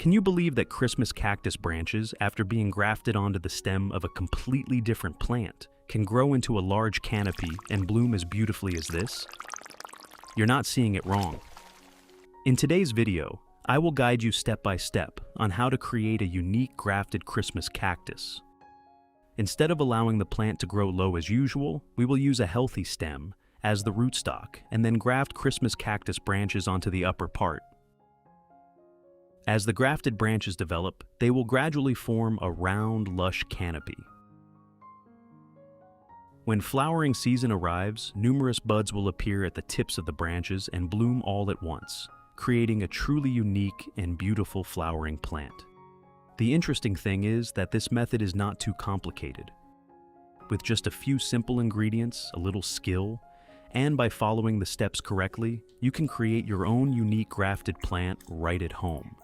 Can you believe that Christmas cactus branches, after being grafted onto the stem of a completely different plant, can grow into a large canopy and bloom as beautifully as this? You're not seeing it wrong. In today's video, I will guide you step by step on how to create a unique grafted Christmas cactus. Instead of allowing the plant to grow low as usual, we will use a healthy stem as the rootstock and then graft Christmas cactus branches onto the upper part. As the grafted branches develop, they will gradually form a round, lush canopy. When flowering season arrives, numerous buds will appear at the tips of the branches and bloom all at once, creating a truly unique and beautiful flowering plant. The interesting thing is that this method is not too complicated. With just a few simple ingredients, a little skill, and by following the steps correctly, you can create your own unique grafted plant right at home.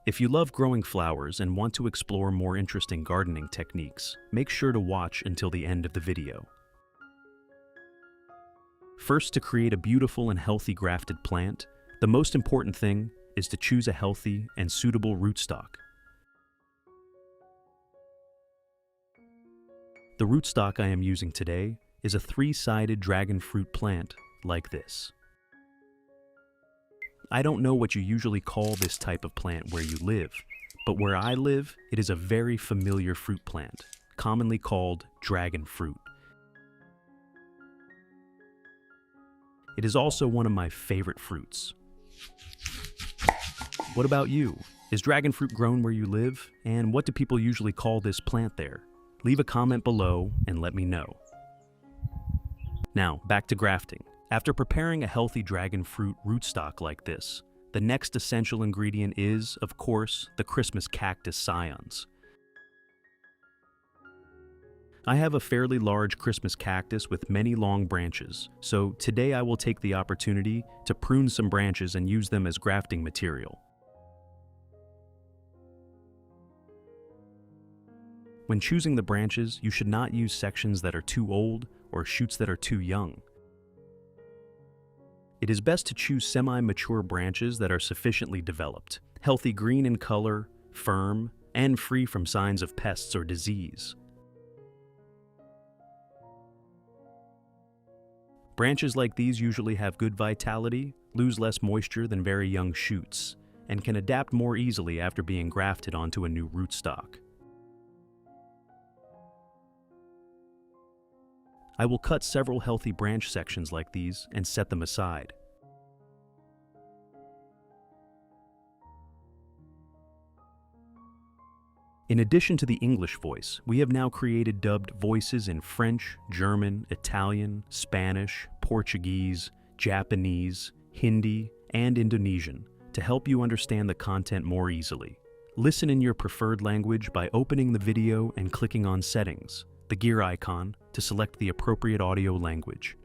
If you love growing flowers and want to explore more interesting gardening techniques, make sure to watch until the end of the video. First, to create a beautiful and healthy grafted plant, the most important thing is to choose a healthy and suitable rootstock. The rootstock I am using today is a three-sided dragon fruit plant like this. I don't know what you usually call this type of plant where you live, but where I live, it is a very familiar fruit plant, commonly called dragon fruit. It is also one of my favorite fruits. What about you? Is dragon fruit grown where you live? And what do people usually call this plant there? Leave a comment below and let me know. Now, back to grafting. After preparing a healthy dragon fruit rootstock like this, the next essential ingredient is, of course, the Christmas cactus Scions. I have a fairly large Christmas cactus with many long branches, so today I will take the opportunity to prune some branches and use them as grafting material. When choosing the branches, you should not use sections that are too old or shoots that are too young. It is best to choose semi-mature branches that are sufficiently developed, healthy green in color, firm, and free from signs of pests or disease. Branches like these usually have good vitality, lose less moisture than very young shoots, and can adapt more easily after being grafted onto a new rootstock. I will cut several healthy branch sections like these and set them aside. In addition to the English voice, we have now created dubbed voices in French, German, Italian, Spanish, Portuguese, Japanese, Hindi, and Indonesian to help you understand the content more easily. Listen in your preferred language by opening the video and clicking on Settings, the gear icon, to select the appropriate audio language.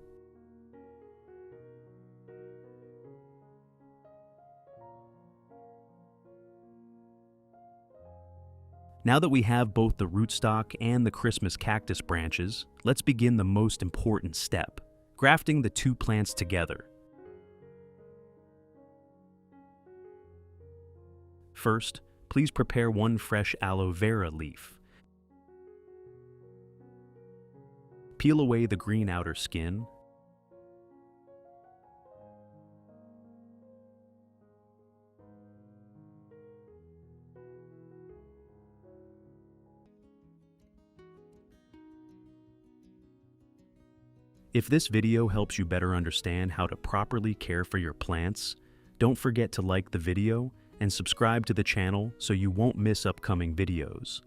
Now that we have both the rootstock and the Christmas cactus branches, let's begin the most important step, grafting the two plants together. First, please prepare one fresh aloe vera leaf. Peel away the green outer skin. If this video helps you better understand how to properly care for your plants, don't forget to like the video and subscribe to the channel so you won't miss upcoming videos.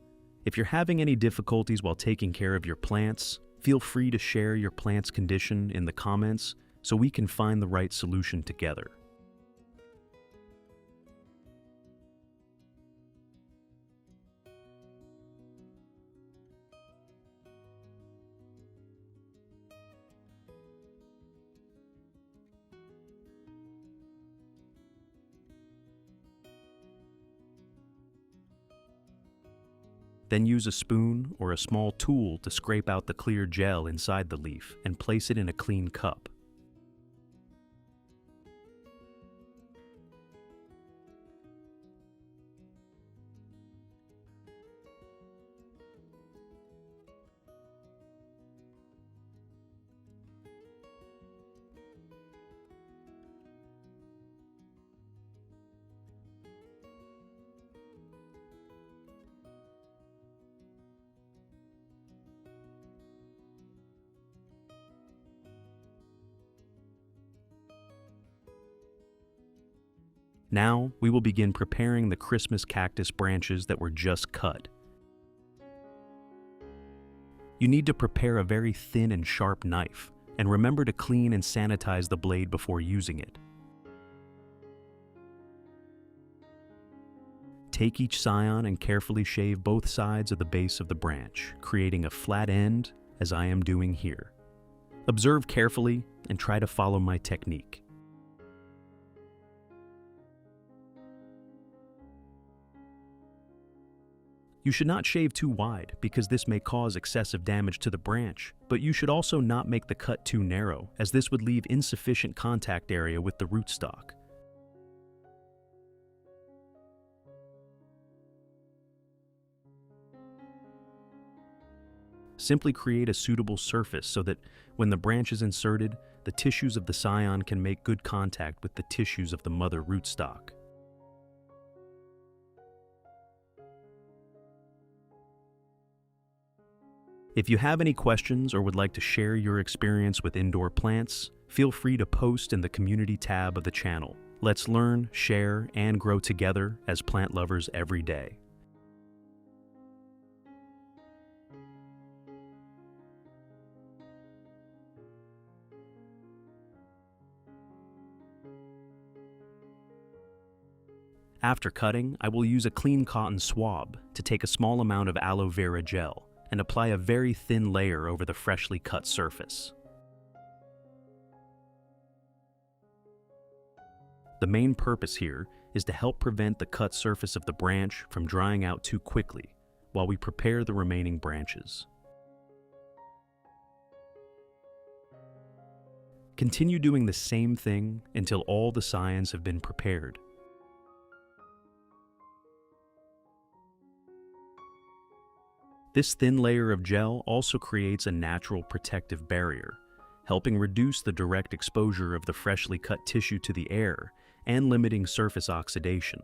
If you're having any difficulties while taking care of your plants, feel free to share your plant's condition in the comments so we can find the right solution together. Then use a spoon or a small tool to scrape out the clear gel inside the leaf and place it in a clean cup. Now, we will begin preparing the Christmas cactus branches that were just cut. You need to prepare a very thin and sharp knife, and remember to clean and sanitize the blade before using it. Take each scion and carefully shave both sides of the base of the branch, creating a flat end, as I am doing here. Observe carefully and try to follow my technique. You should not shave too wide because this may cause excessive damage to the branch, but you should also not make the cut too narrow, as this would leave insufficient contact area with the rootstock. Simply create a suitable surface so that when the branch is inserted, the tissues of the scion can make good contact with the tissues of the mother rootstock. If you have any questions or would like to share your experience with indoor plants, feel free to post in the community tab of the channel. Let's learn, share, and grow together as plant lovers every day. After cutting, I will use a clean cotton swab to take a small amount of aloe vera gel and apply a very thin layer over the freshly cut surface. The main purpose here is to help prevent the cut surface of the branch from drying out too quickly while we prepare the remaining branches. Continue doing the same thing until all the scions have been prepared. This thin layer of gel also creates a natural protective barrier, helping reduce the direct exposure of the freshly cut tissue to the air and limiting surface oxidation.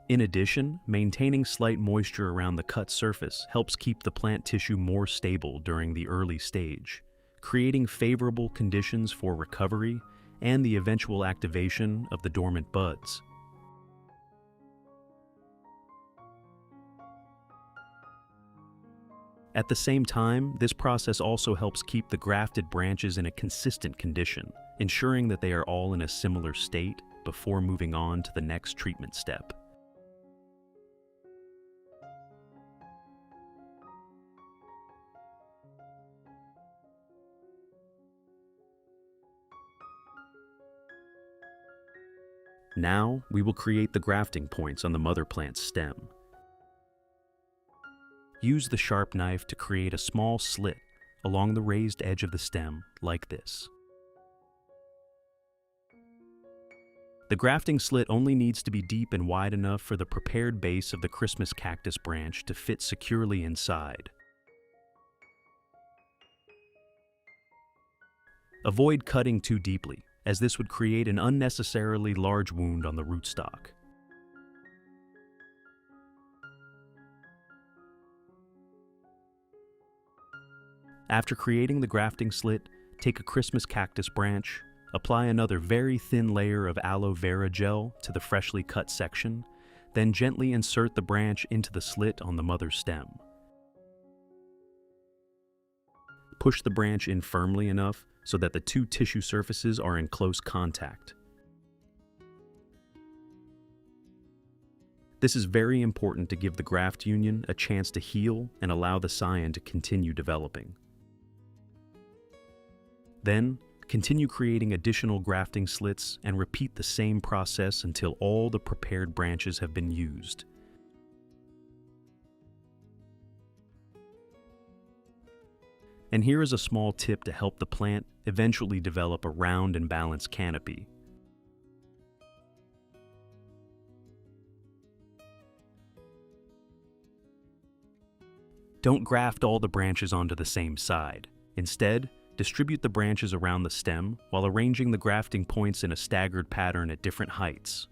In addition, maintaining slight moisture around the cut surface helps keep the plant tissue more stable during the early stage, creating favorable conditions for recovery and the eventual activation of the dormant buds. At the same time, this process also helps keep the grafted branches in a consistent condition, ensuring that they are all in a similar state before moving on to the next treatment step. Now, we will create the grafting points on the mother plant's stem. Use the sharp knife to create a small slit along the raised edge of the stem, like this. The grafting slit only needs to be deep and wide enough for the prepared base of the Christmas cactus branch to fit securely inside. Avoid cutting too deeply, as this would create an unnecessarily large wound on the rootstock. After creating the grafting slit, take a Christmas cactus branch, apply another very thin layer of aloe vera gel to the freshly cut section, then gently insert the branch into the slit on the mother stem. Push the branch in firmly enough so that the two tissue surfaces are in close contact. This is very important to give the graft union a chance to heal and allow the scion to continue developing. Then, continue creating additional grafting slits and repeat the same process until all the prepared branches have been used. And here is a small tip to help the plant eventually develop a round and balanced canopy. Don't graft all the branches onto the same side. Instead, distribute the branches around the stem while arranging the grafting points in a staggered pattern at different heights.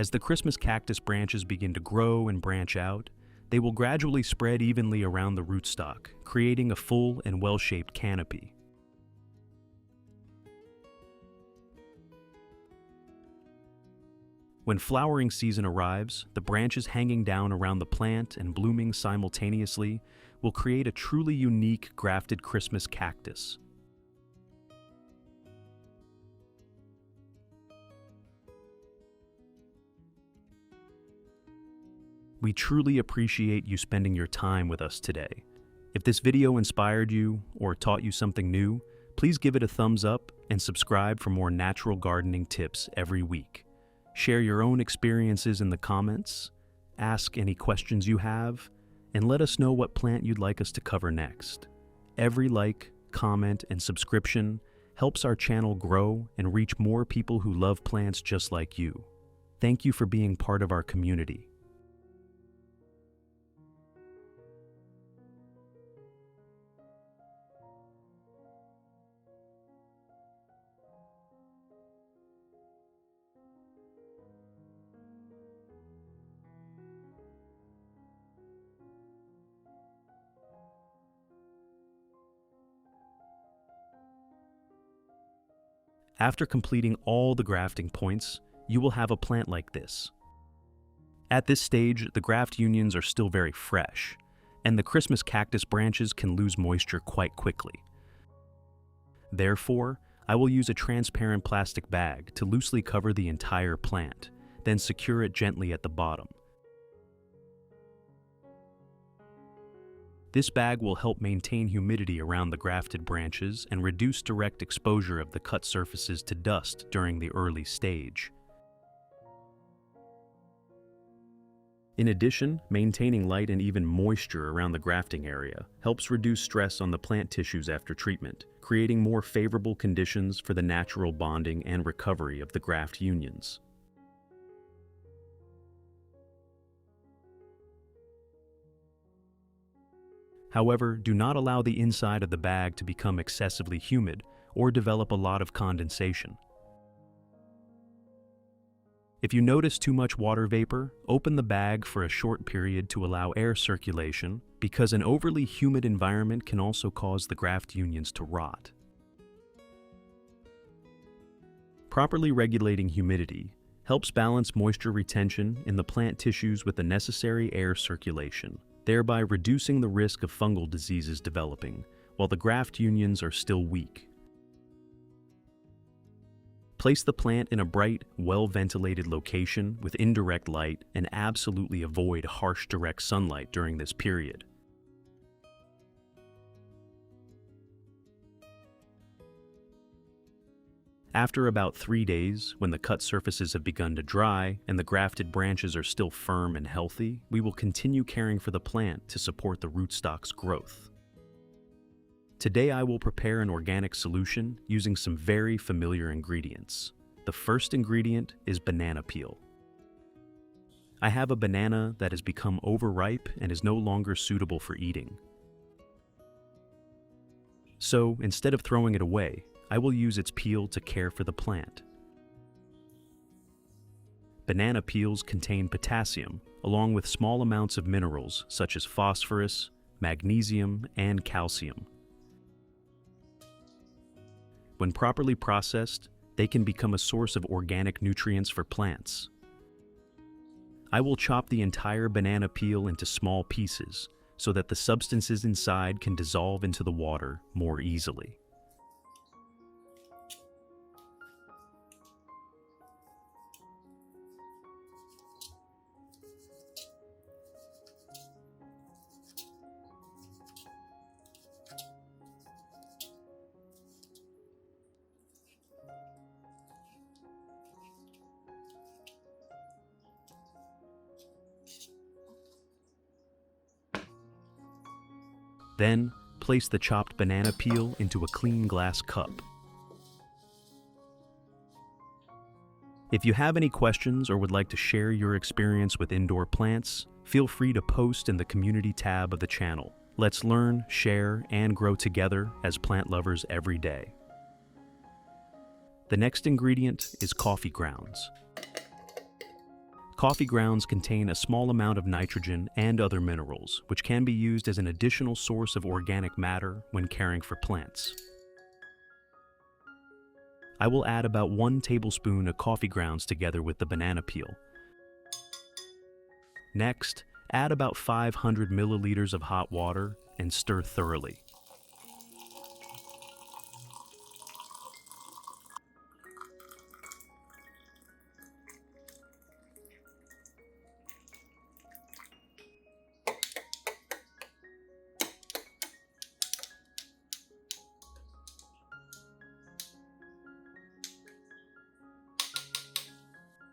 As the Christmas cactus branches begin to grow and branch out, they will gradually spread evenly around the rootstock, creating a full and well-shaped canopy. When flowering season arrives, the branches hanging down around the plant and blooming simultaneously will create a truly unique grafted Christmas cactus. We truly appreciate you spending your time with us today. If this video inspired you or taught you something new, please give it a thumbs up and subscribe for more natural gardening tips every week. Share your own experiences in the comments, ask any questions you have, and let us know what plant you'd like us to cover next. Every like, comment, and subscription helps our channel grow and reach more people who love plants just like you. Thank you for being part of our community. After completing all the grafting points, you will have a plant like this. At this stage, the graft unions are still very fresh, and the Christmas cactus branches can lose moisture quite quickly. Therefore, I will use a transparent plastic bag to loosely cover the entire plant, then secure it gently at the bottom. This bag will help maintain humidity around the grafted branches and reduce direct exposure of the cut surfaces to dust during the early stage. In addition, maintaining light and even moisture around the grafting area helps reduce stress on the plant tissues after treatment, creating more favorable conditions for the natural bonding and recovery of the graft unions. However, do not allow the inside of the bag to become excessively humid or develop a lot of condensation. If you notice too much water vapor, open the bag for a short period to allow air circulation, because an overly humid environment can also cause the graft unions to rot. Properly regulating humidity helps balance moisture retention in the plant tissues with the necessary air circulation, thereby reducing the risk of fungal diseases developing while the graft unions are still weak. Place the plant in a bright, well-ventilated location with indirect light and absolutely avoid harsh direct sunlight during this period. After about 3 days, when the cut surfaces have begun to dry and the grafted branches are still firm and healthy, we will continue caring for the plant to support the rootstock's growth. Today I will prepare an organic solution using some very familiar ingredients. The first ingredient is banana peel. I have a banana that has become overripe and is no longer suitable for eating. So, instead of throwing it away, I will use its peel to care for the plant. Banana peels contain potassium, along with small amounts of minerals such as phosphorus, magnesium, and calcium. When properly processed, they can become a source of organic nutrients for plants. I will chop the entire banana peel into small pieces so that the substances inside can dissolve into the water more easily. Then, place the chopped banana peel into a clean glass cup. If you have any questions or would like to share your experience with indoor plants, feel free to post in the community tab of the channel. Let's learn, share, and grow together as plant lovers every day. The next ingredient is coffee grounds. Coffee grounds contain a small amount of nitrogen and other minerals, which can be used as an additional source of organic matter when caring for plants. I will add about 1 tablespoon of coffee grounds together with the banana peel. Next, add about 500 milliliters of hot water and stir thoroughly.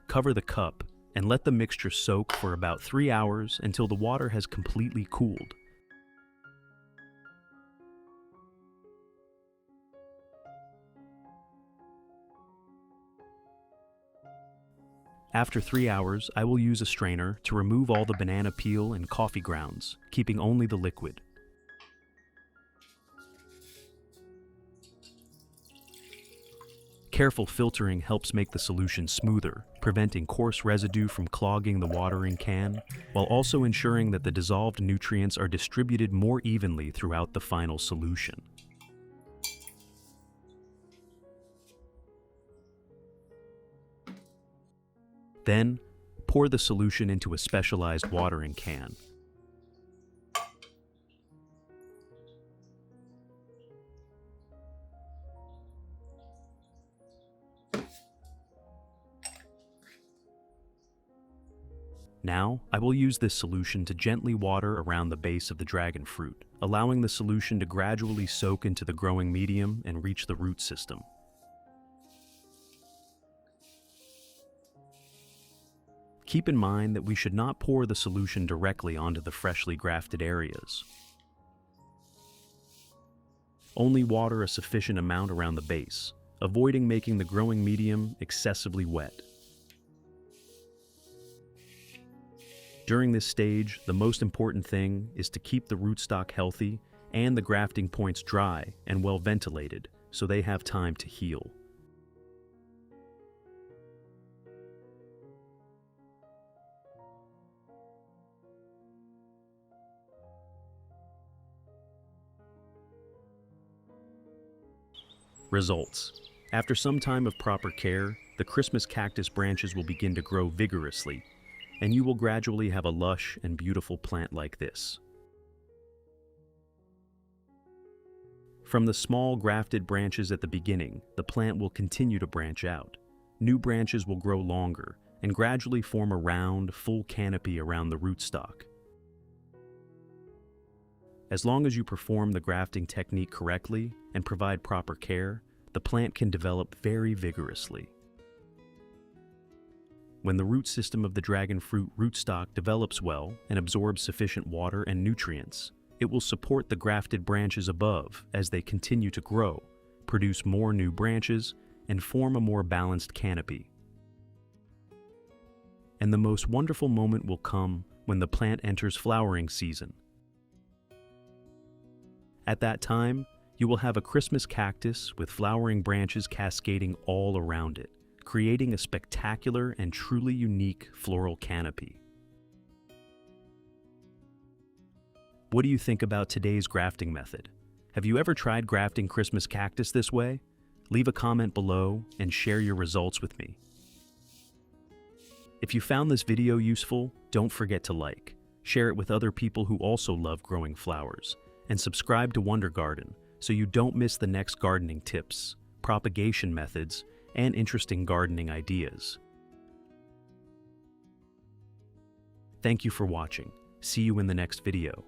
Cover the cup and let the mixture soak for about 3 hours until the water has completely cooled. After 3 hours, I will use a strainer to remove all the banana peel and coffee grounds, keeping only the liquid. Careful filtering helps make the solution smoother, preventing coarse residue from clogging the watering can, while also ensuring that the dissolved nutrients are distributed more evenly throughout the final solution. Then, pour the solution into a specialized watering can. Now, I will use this solution to gently water around the base of the dragon fruit, allowing the solution to gradually soak into the growing medium and reach the root system. Keep in mind that we should not pour the solution directly onto the freshly grafted areas. Only water a sufficient amount around the base, avoiding making the growing medium excessively wet. During this stage, the most important thing is to keep the rootstock healthy and the grafting points dry and well ventilated so they have time to heal. Results. After some time of proper care, the Christmas cactus branches will begin to grow vigorously, and you will gradually have a lush and beautiful plant like this. From the small grafted branches at the beginning, the plant will continue to branch out. New branches will grow longer and gradually form a round, full canopy around the rootstock. As long as you perform the grafting technique correctly and provide proper care, the plant can develop very vigorously. When the root system of the dragon fruit rootstock develops well and absorbs sufficient water and nutrients, it will support the grafted branches above as they continue to grow, produce more new branches, and form a more balanced canopy. And the most wonderful moment will come when the plant enters flowering season. At that time, you will have a Christmas cactus with flowering branches cascading all around it, creating a spectacular and truly unique floral canopy. What do you think about today's grafting method? Have you ever tried grafting Christmas cactus this way? Leave a comment below and share your results with me. If you found this video useful, don't forget to like, share it with other people who also love growing flowers, and subscribe to Wonder Garden so you don't miss the next gardening tips, propagation methods, and interesting gardening ideas. Thank you for watching. See you in the next video.